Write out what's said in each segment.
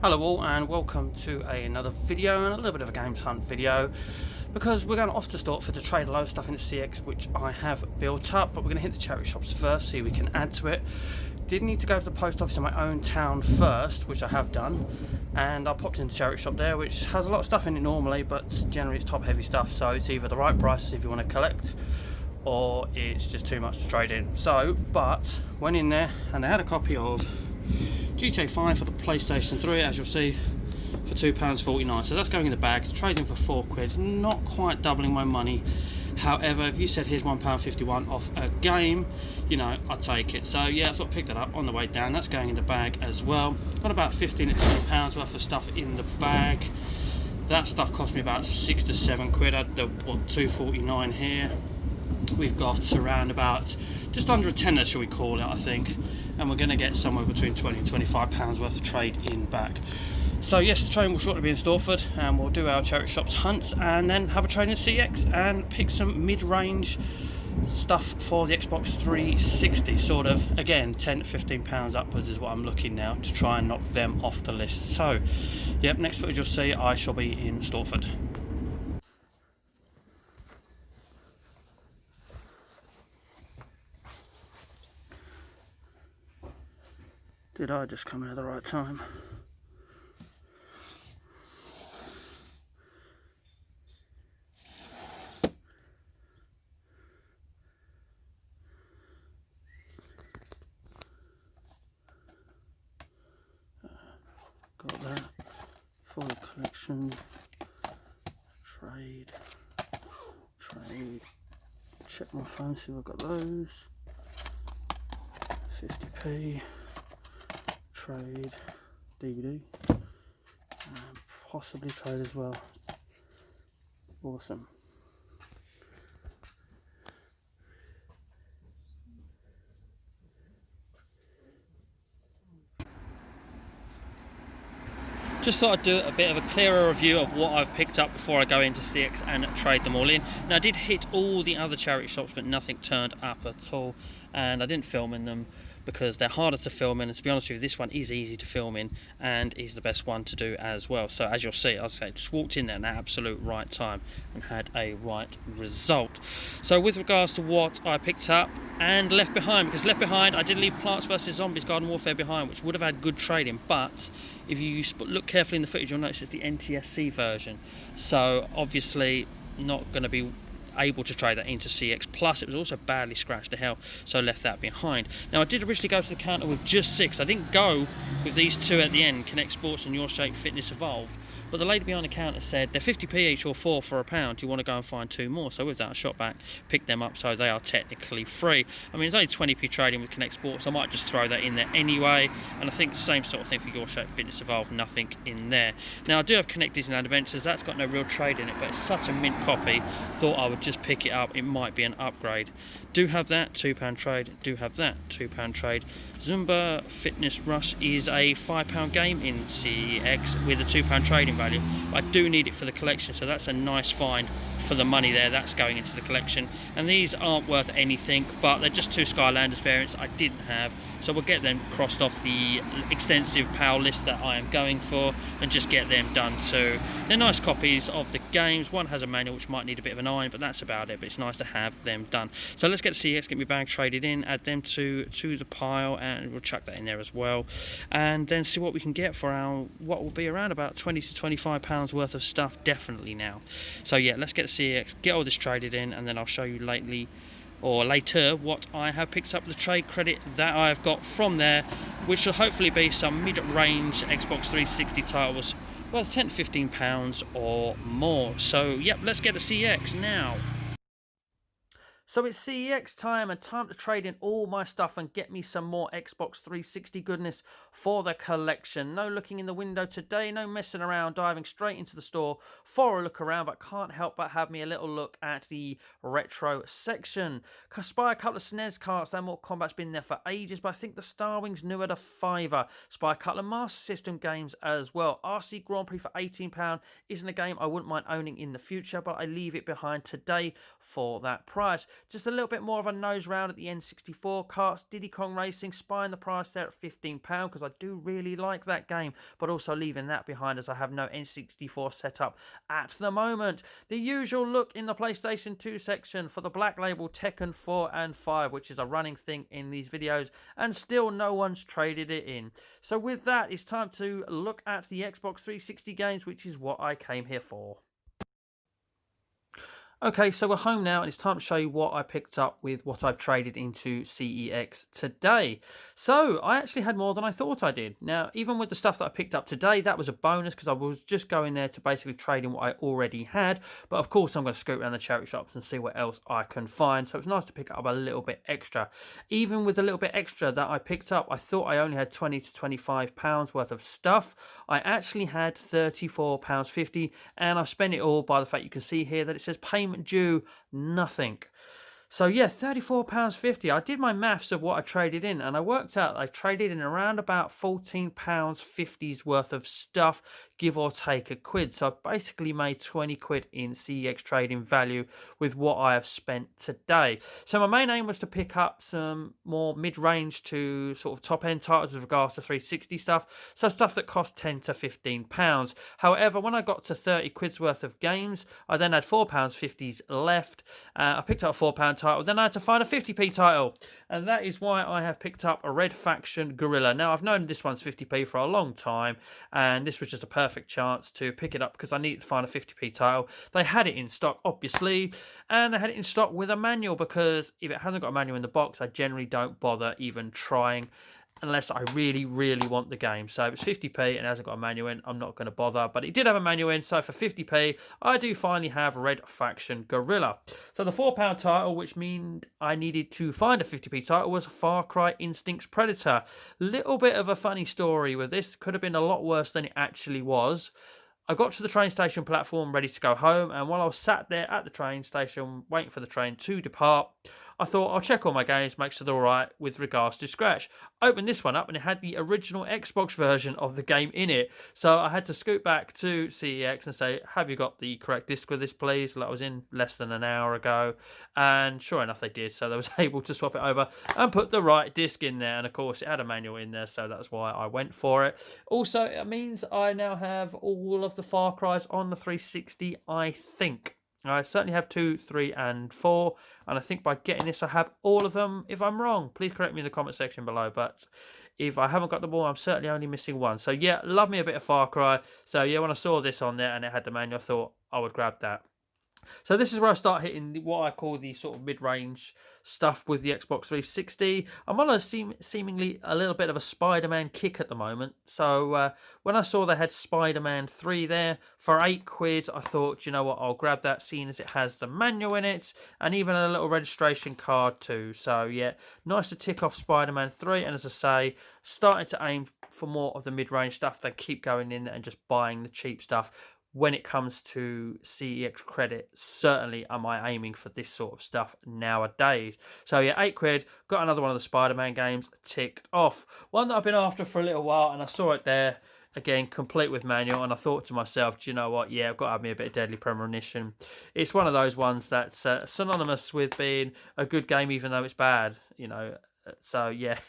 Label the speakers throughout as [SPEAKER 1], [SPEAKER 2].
[SPEAKER 1] Hello all and welcome to another video and a little bit of a games hunt video, because we're going off to Stortford to trade a load of stuff into CX which I have built up, but we're going to hit the charity shops first, see if we can add to it. Did need to go to the post office in my own town first, which I have done, and I popped into the charity shop there, which has a lot of stuff in it normally, but generally it's top heavy stuff, so it's either the right price if you want to collect or it's just too much to trade in. So, but went in there and they had a copy of GTA 5 for the PlayStation 3, as you'll see, for £2.49. So that's going in the bag. It's trading for £4, not quite doubling my money. However, if you said here's £1.51 off a game, you know, I'd take it. So yeah, I thought pick that up on the way down. That's going in the bag as well. Got about 15 to £20 worth of stuff in the bag. That stuff cost me about £6 to £7. I had the £2.49 here. We've got around about just under a tenner, shall we call it, I think, and we're going to get somewhere between 20 and £25 worth of trade in back. So yes, the train will shortly be in Stortford, and we'll do our charity shops hunts and then have a train in CX and pick some mid-range stuff for the Xbox 360, sort of, again, 10 to £15 upwards is what I'm looking now to try and knock them off the list. So yep, next footage you'll see I shall be in Stortford. Did I just come in at the right time? Got that. Full collection. Trade. Check my phone, see if I've got those. 50p. Trade. DVD. And possibly trade as well. Awesome. Just thought I'd do a bit of a clearer review of what I've picked up before I go into CX and trade them all in. Now, I did hit all the other charity shops, but nothing turned up at all, and I didn't film in them because they're harder to film in, and to be honest with you, this one is easy to film in and is the best one to do as well. So as you'll see, I'll say just walked in there at the absolute right time and had a right result. So with regards to what I picked up and left behind, because left behind I did leave Plants vs Zombies Garden Warfare behind, which would have had good trading, but if you look carefully in the footage, you'll notice it's the NTSC version, so obviously not going to be able to trade that into CX. Plus it was also badly scratched to hell, so I left that behind. Now, I did originally go to the counter with just 6. I didn't go with these 2 at the end, Connect Sports and Your Shape Fitness Evolved, but the lady behind the counter said they're 50p each or 4 for £1. Do you want to go and find 2 more? So with that, I shot back, picked them up, so they are technically free. I mean, it's only 20p trading with Connect Sports. I might just throw that in there anyway, and I think the same sort of thing for Your Shape Fitness Evolved, nothing in there. Now, I do have Connect Disneyland Adventures. That's got no real trade in it, but it's such a mint copy, thought I would just pick it up. It might be an upgrade. Do have that, £2 trade. Do have that, £2 trade. Zumba Fitness Rush is a £5 game in CEX with a £2 trading value. I do need it for the collection, so that's a nice find for the money there. That's going into the collection, and these aren't worth anything, but they're just 2 Skylanders variants I didn't have, so we'll get them crossed off the extensive PAL list that I am going for and just get them done too. They're nice copies of the games. One has a manual which might need a bit of an iron, but that's about it, but it's nice to have them done. So let's get to CX, get my bag traded in, add them to the pile, and we'll chuck that in there as well, and then see what we can get for our what will be around about 20 to £25 worth of stuff definitely now. So yeah, let's get to CX, get all this traded in, and then I'll show you later what I have picked up, the trade credit that I have got from there, which will hopefully be some mid-range Xbox 360 titles worth 10 to £15 or more. So yep, let's get to CX now. So it's CEX time, and time to trade in all my stuff and get me some more Xbox 360 goodness for the collection. No looking in the window today, no messing around, diving straight into the store for a look around, but can't help but have me a little look at the retro section. Spy a couple of SNES carts, that Mortal Kombat's been there for ages, but I think the Star Wings new at a £5. Spy a couple of Master System games as well. RC Grand Prix for £18 isn't a game I wouldn't mind owning in the future, but I leave it behind today for that price. Just a little bit more of a nose round at the N64 carts. Diddy Kong Racing, spying the price there at £15 because I do really like that game, but also leaving that behind as I have no N64 setup at the moment. The usual look in the PlayStation 2 section for the Black Label Tekken 4 and 5, which is a running thing in these videos, and still no one's traded it in. So with that, it's time to look at the Xbox 360 games, which is what I came here for. Okay, so we're home now and it's time to show you what I picked up with what I've traded into CEX today. So I actually had more than I thought I did. Now, even with the stuff that I picked up today, that was a bonus because I was just going there to basically trade in what I already had. But of course, I'm going to scoot around the charity shops and see what else I can find. So it's nice to pick up a little bit extra. Even with a little bit extra that I picked up, I thought I only had £20 to £25 worth of stuff. I actually had £34.50 and I've spent it all by the fact you can see here that it says payment due, nothing. So yeah, £34.50. I did my maths of what I traded in and I worked out I traded in around about £14.50's worth of stuff, give or take a quid. So I basically made 20 quid in CEX trading value with what I have spent today. So my main aim was to pick up some more mid-range to sort of top-end titles with regards to 360 stuff. So stuff that cost £10 to £15. However, when I got to 30 quid's worth of games, I then had £4.50's left. I picked up a £4 title, then I had to find a 50p title, and that is why I have picked up a Red Faction Gorilla. Now I've known this one's 50p for a long time, and this was just a perfect chance to pick it up because I needed to find a 50p title. They had it in stock, obviously, and they had it in stock with a manual because if it hasn't got a manual in the box, I generally don't bother even trying unless I really, really want the game. So it's 50p and it hasn't got a manual in, I'm not going to bother. But it did have a manual in, so for 50p, I do finally have Red Faction Gorilla. So the £4 title, which meant I needed to find a 50p title, was Far Cry Instincts Predator. Little bit of a funny story with this. Could have been a lot worse than it actually was. I got to the train station platform ready to go home, and while I was sat there at the train station waiting for the train to depart, I thought I'll check all my games, make sure they're alright with regards to scratch. Opened this one up and it had the original Xbox version of the game in it. So I had to scoot back to CEX and say, have you got the correct disc with this, please? Well, I was in less than an hour ago. And sure enough, they did. So they was able to swap it over and put the right disc in there. And of course, it had a manual in there. So that's why I went for it. Also, it means I now have all of the Far Cries on the 360, I think. I certainly have 2, 3, and 4, and I think by getting this, I have all of them. If I'm wrong, please correct me in the comment section below, but if I haven't got them all, I'm certainly only missing one. So yeah, love me a bit of Far Cry. So yeah, when I saw this on there and it had the manual, I thought I would grab that. So this is where I start hitting what I call the sort of mid-range stuff with the Xbox 360. I'm on a seemingly a little bit of a Spider-Man kick at the moment. So when I saw they had Spider-Man 3 there for 8 quid, I thought, you know what, I'll grab that, seeing as it has the manual in it and even a little registration card too. So yeah, nice to tick off Spider-Man 3. And as I say, starting to aim for more of the mid-range stuff than keep going in and just buying the cheap stuff. When it comes to CEX credit, certainly am I aiming for this sort of stuff nowadays. So yeah, 8 quid, got another one of the Spider-Man games ticked off. One that I've been after for a little while, and I saw it there, again, complete with manual, and I thought to myself, do you know what, yeah, I've got to have me a bit of Deadly Premonition. It's one of those ones that's synonymous with being a good game even though it's bad, you know. So yeah,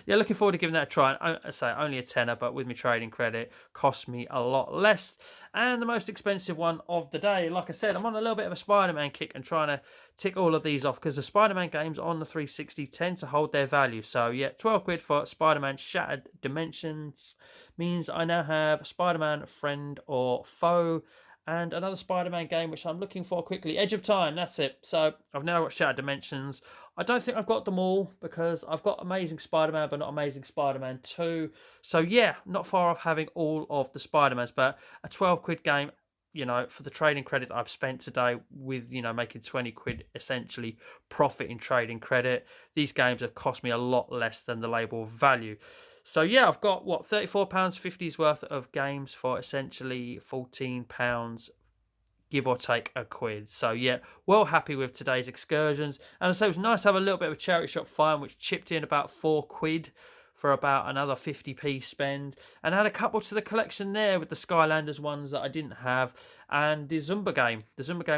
[SPEAKER 1] yeah, looking forward to giving that a try. I say only a tenner, but with me trading credit, cost me a lot less. And the most expensive one of the day, like I said, I'm on a little bit of a Spider-Man kick and trying to tick all of these off because the Spider-Man games on the 360 tend to hold their value. So yeah, 12 quid for Spider-Man Shattered Dimensions means I now have Spider-Man Friend or Foe. And another Spider-Man game, which I'm looking for quickly. Edge of Time, that's it. So I've now got Shattered Dimensions. I don't think I've got them all because I've got Amazing Spider-Man, but not Amazing Spider-Man 2. So yeah, not far off having all of the Spider-Mans, but a 12 quid game, you know, for the trading credit that I've spent today with, you know, making 20 quid essentially profit in trading credit. These games have cost me a lot less than the label value. So yeah, I've got what, £34.50's worth of games for essentially £14, give or take a quid. So yeah, well happy with today's excursions. And I say it was nice to have a little bit of a charity shop find, which chipped in about 4 quid for about another 50p spend, and add a couple to the collection there with the Skylanders ones that I didn't have, and the Zumba game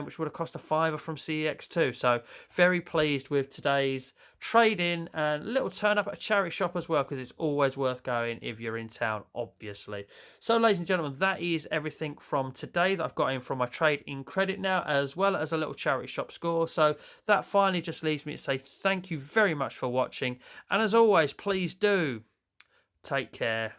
[SPEAKER 1] which would have cost a fiver from CEX too. So very pleased with today's trade-in and a little turn up at a charity shop as well, because it's always worth going if you're in town, obviously. So ladies and gentlemen, that is everything from today that I've got in from my trade-in credit now, as well as a little charity shop score. So that finally just leaves me to say thank you very much for watching, and as always, please do take care.